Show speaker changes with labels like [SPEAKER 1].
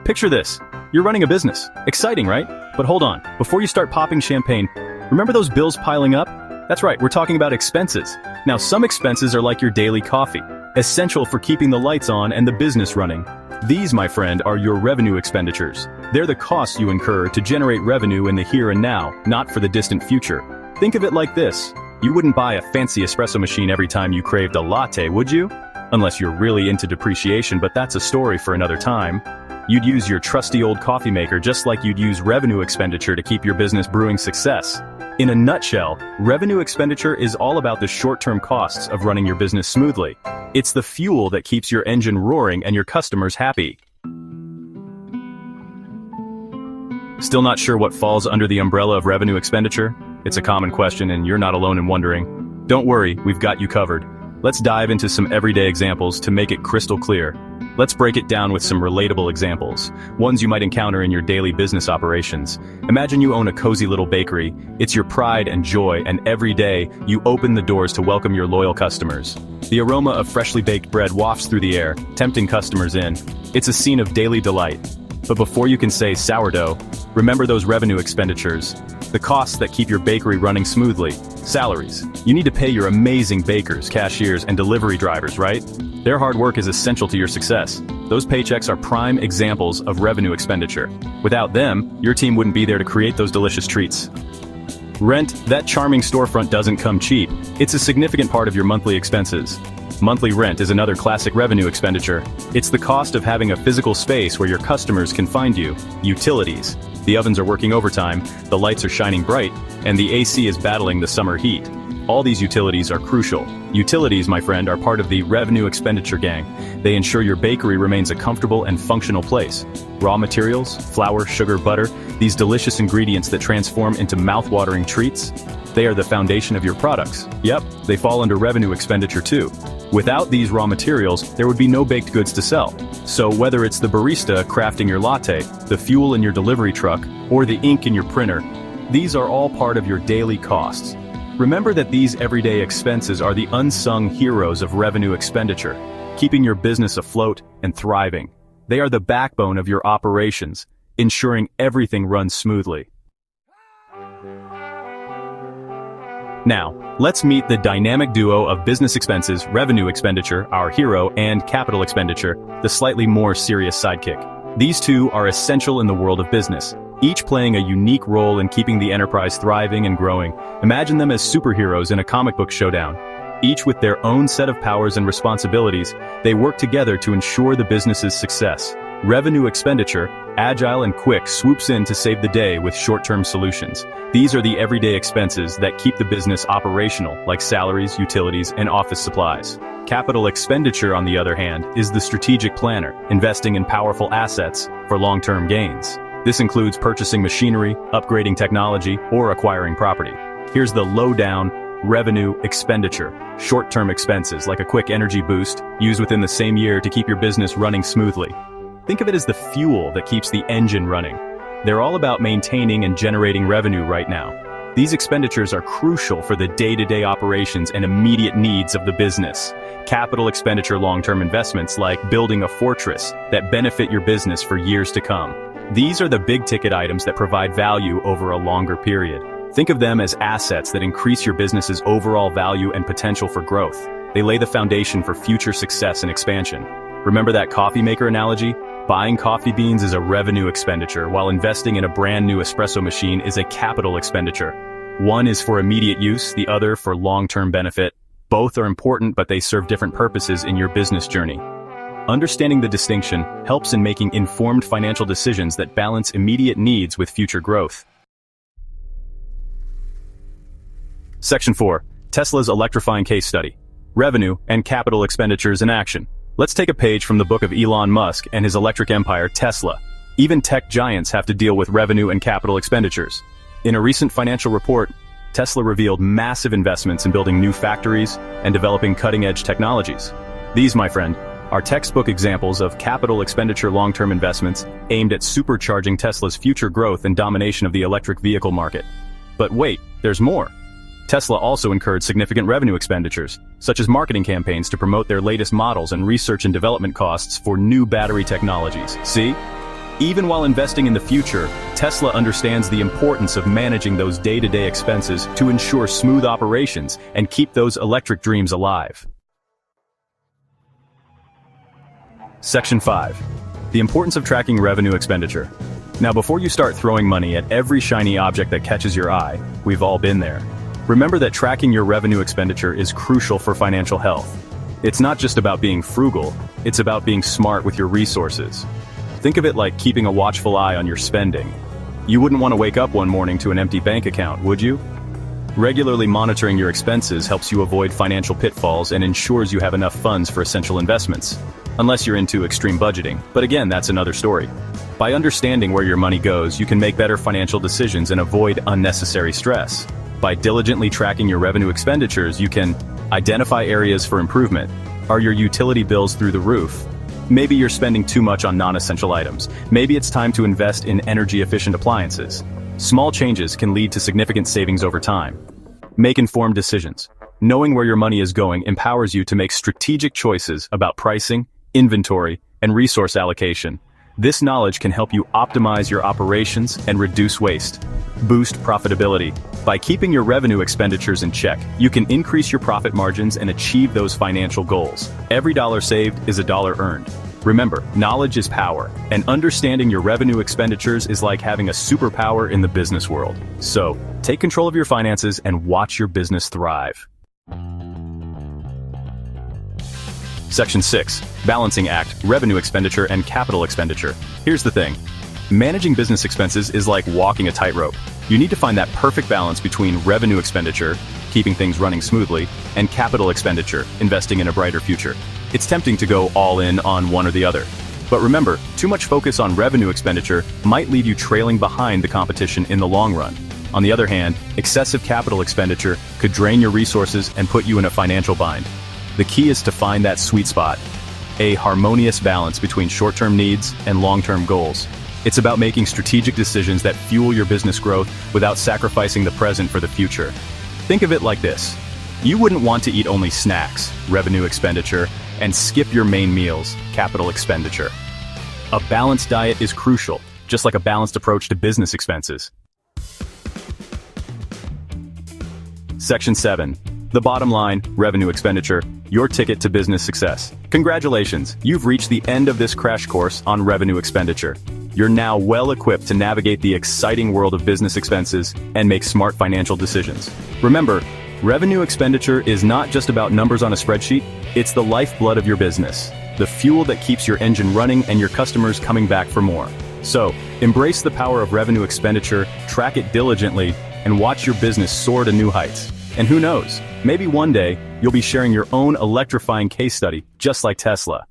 [SPEAKER 1] Picture this. You're running a business. Exciting, right? But hold on. Before you start popping champagne, remember those bills piling up? That's right, we're talking about expenses. Now, some expenses are like your daily coffee, essential for keeping the lights on and the business running. These, my friend, are your revenue expenditures. They're the costs you incur to generate revenue in the here and now, not for the distant future. Think of it like this. You wouldn't buy a fancy espresso machine every time you craved a latte, would you? Unless you're really into depreciation, but that's a story for another time. You'd use your trusty old coffee maker just like you'd use revenue expenditure to keep your business brewing success. In a nutshell, revenue expenditure is all about the short-term costs of running your business smoothly. It's the fuel that keeps your engine roaring and your customers happy. Still not sure what falls under the umbrella of revenue expenditure? It's a common question and you're not alone in wondering. Don't worry, we've got you covered. Let's dive into some everyday examples to make it crystal clear. Let's break it down with some relatable examples, ones you might encounter in your daily business operations. Imagine you own a cozy little bakery. It's your pride and joy, and every day, you open the doors to welcome your loyal customers. The aroma of freshly baked bread wafts through the air, tempting customers in. It's a scene of daily delight. But before you can say sourdough, remember those revenue expenditures, the costs that keep your bakery running smoothly. Salaries. You need to pay your amazing bakers, cashiers, and delivery drivers, right? Their hard work is essential to your success. Those paychecks are prime examples of revenue expenditure. Without them, your team wouldn't be there to create those delicious treats. Rent. That charming storefront doesn't come cheap. It's a significant part of your monthly expenses. Monthly rent is another classic revenue expenditure. It's the cost of having a physical space where your customers can find you. Utilities. The ovens are working overtime, the lights are shining bright, and the AC is battling the summer heat. All these utilities are crucial. Utilities, my friend, are part of the revenue expenditure gang. They ensure your bakery remains a comfortable and functional place. Raw materials, flour, sugar, butter, these delicious ingredients that transform into mouth-watering treats, they are the foundation of your products. Yep, they fall under revenue expenditure too. Without these raw materials, there would be no baked goods to sell. So whether it's the barista crafting your latte, the fuel in your delivery truck, or the ink in your printer, these are all part of your daily costs. Remember that these everyday expenses are the unsung heroes of revenue expenditure, keeping your business afloat and thriving. They are the backbone of your operations, ensuring everything runs smoothly. Now, let's meet the dynamic duo of business expenses, revenue expenditure, our hero, and capital expenditure, the slightly more serious sidekick. These two are essential in the world of business, each playing a unique role in keeping the enterprise thriving and growing. Imagine them as superheroes in a comic book showdown. Each with their own set of powers and responsibilities, they work together to ensure the business's success. Revenue expenditure, agile and quick, swoops in to save the day with short-term solutions. These are the everyday expenses that keep the business operational, like salaries, utilities, and office supplies. Capital expenditure, on the other hand, is the strategic planner, investing in powerful assets for long-term gains. This includes purchasing machinery, upgrading technology, or acquiring property. Here's the lowdown revenue expenditure. Short-term expenses, like a quick energy boost, used within the same year to keep your business running smoothly. Think of it as the fuel that keeps the engine running. They're all about maintaining and generating revenue right now. These expenditures are crucial for the day-to-day operations and immediate needs of the business. Capital expenditure, long-term investments like building a fortress that benefit your business for years to come. These are the big-ticket items that provide value over a longer period. Think of them as assets that increase your business's overall value and potential for growth. They lay the foundation for future success and expansion. Remember that coffee maker analogy? Buying coffee beans is a revenue expenditure, while investing in a brand new espresso machine is a capital expenditure. One is for immediate use, the other for long-term benefit. Both are important, but they serve different purposes in your business journey. Understanding the distinction helps in making informed financial decisions that balance immediate needs with future growth. Section 4. Tesla's electrifying case study. Revenue and capital expenditures in action. Let's take a page from the book of Elon Musk and his electric empire, Tesla. Even tech giants have to deal with revenue and capital expenditures. In a recent financial report, Tesla revealed massive investments in building new factories and developing cutting-edge technologies. These, my friend, are textbook examples of capital expenditure long-term investments aimed at supercharging Tesla's future growth and domination of the electric vehicle market. But wait, there's more. Tesla also incurred significant revenue expenditures, such as marketing campaigns to promote their latest models and research and development costs for new battery technologies. See? Even while investing in the future, Tesla understands the importance of managing those day-to-day expenses to ensure smooth operations and keep those electric dreams alive. Section 5. The importance of tracking revenue expenditure. Now, before you start throwing money at every shiny object that catches your eye, we've all been there. Remember that tracking your revenue expenditure is crucial for financial health. It's not just about being frugal, it's about being smart with your resources. Think of it like keeping a watchful eye on your spending. You wouldn't want to wake up one morning to an empty bank account, would you? Regularly monitoring your expenses helps you avoid financial pitfalls and ensures you have enough funds for essential investments. Unless you're into extreme budgeting, but again, that's another story. By understanding where your money goes, you can make better financial decisions and avoid unnecessary stress. By diligently tracking your revenue expenditures, you can identify areas for improvement. Are your utility bills through the roof? Maybe you're spending too much on non-essential items. Maybe it's time to invest in energy-efficient appliances. Small changes can lead to significant savings over time. Make informed decisions. Knowing where your money is going empowers you to make strategic choices about pricing, inventory, and resource allocation. This knowledge can help you optimize your operations and reduce waste. Boost profitability. By keeping your revenue expenditures in check, you can increase your profit margins and achieve those financial goals. Every dollar saved is a dollar earned. Remember, knowledge is power, and understanding your revenue expenditures is like having a superpower in the business world. So, take control of your finances and watch your business thrive. Section 6. Balancing act, revenue expenditure, and capital expenditure. Here's the thing. Managing business expenses is like walking a tightrope. You need to find that perfect balance between revenue expenditure, keeping things running smoothly, and capital expenditure, investing in a brighter future. It's tempting to go all in on one or the other. But remember, too much focus on revenue expenditure might leave you trailing behind the competition in the long run. On the other hand, excessive capital expenditure could drain your resources and put you in a financial bind. The key is to find that sweet spot, a harmonious balance between short-term needs and long-term goals. It's about making strategic decisions that fuel your business growth without sacrificing the present for the future. Think of it like this. You wouldn't want to eat only snacks, revenue expenditure, and skip your main meals, capital expenditure. A balanced diet is crucial, just like a balanced approach to business expenses. Section 7. The bottom line, revenue expenditure, your ticket to business success. Congratulations, you've reached the end of this crash course on revenue expenditure. You're now well equipped to navigate the exciting world of business expenses and make smart financial decisions. Remember, revenue expenditure is not just about numbers on a spreadsheet, it's the lifeblood of your business, the fuel that keeps your engine running and your customers coming back for more. So, embrace the power of revenue expenditure, track it diligently, and watch your business soar to new heights. And who knows, maybe one day, you'll be sharing your own electrifying case study, just like Tesla.